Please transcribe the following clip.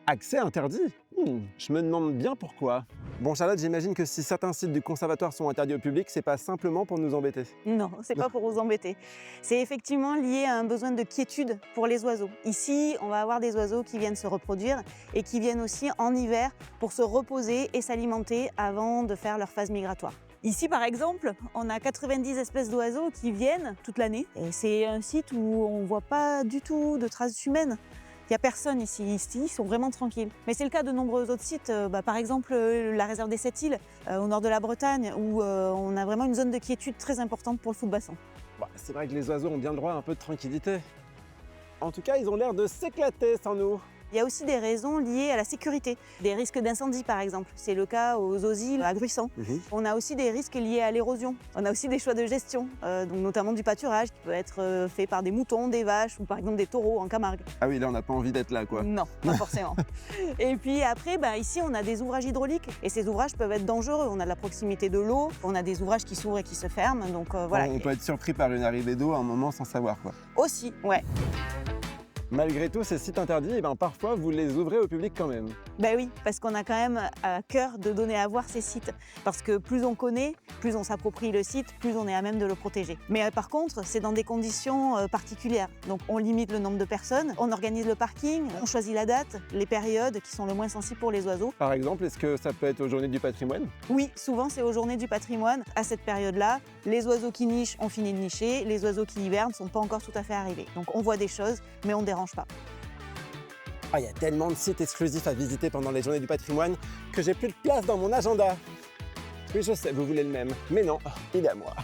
Accès interdit? Je me demande bien pourquoi. Bon Charlotte, j'imagine que si certains sites du conservatoire sont interdits au public, c'est pas simplement pour nous embêter. Non, c'est pas pour vous embêter. C'est effectivement lié à un besoin de quiétude pour les oiseaux. Ici, on va avoir des oiseaux qui viennent se reproduire et qui viennent aussi en hiver pour se reposer et s'alimenter avant de faire leur phase migratoire. Ici, par exemple, on a 90 espèces d'oiseaux qui viennent toute l'année. Et c'est un site où on ne voit pas du tout de traces humaines. Il n'y a personne ici, ils sont vraiment tranquilles. Mais c'est le cas de nombreux autres sites, par exemple la réserve des Sept Îles, au nord de la Bretagne, où on a vraiment une zone de quiétude très importante pour le fou de bassin. Bah, c'est vrai que les oiseaux ont bien le droit à un peu de tranquillité. En tout cas, ils ont l'air de s'éclater sans nous. Il y a aussi des raisons liées à la sécurité, des risques d'incendie par exemple. C'est le cas aux îles à Gruissant. On a aussi des risques liés à l'érosion. On a aussi des choix de gestion, donc notamment du pâturage qui peut être fait par des moutons, des vaches ou par exemple des taureaux en Camargue. Ah oui, là on n'a pas envie d'être là quoi. Non, pas forcément. Et puis après, ici on a des ouvrages hydrauliques et ces ouvrages peuvent être dangereux. On a de la proximité de l'eau, on a des ouvrages qui s'ouvrent et qui se ferment, donc voilà. On peut être surpris par une arrivée d'eau à un moment sans savoir quoi. Aussi, ouais. Malgré tous ces sites interdits, parfois vous les ouvrez au public quand même. Ben oui, parce qu'on a quand même à cœur de donner à voir ces sites. Parce que plus on connaît, plus on s'approprie le site, plus on est à même de le protéger. Mais par contre, c'est dans des conditions particulières. Donc on limite le nombre de personnes, on organise le parking, on choisit la date, les périodes qui sont le moins sensibles pour les oiseaux. Par exemple, est-ce que ça peut être aux Journées du patrimoine? Oui, souvent c'est aux Journées du patrimoine. À cette période-là, les oiseaux qui nichent ont fini de nicher, les oiseaux qui hivernent ne sont pas encore tout à fait arrivés. Donc on voit des choses, mais on ne dérange pas. Ah, il y a tellement de sites exclusifs à visiter pendant les Journées du patrimoine que j'ai plus de place dans mon agenda. Oui, je sais, vous voulez le même, mais non, il est à moi.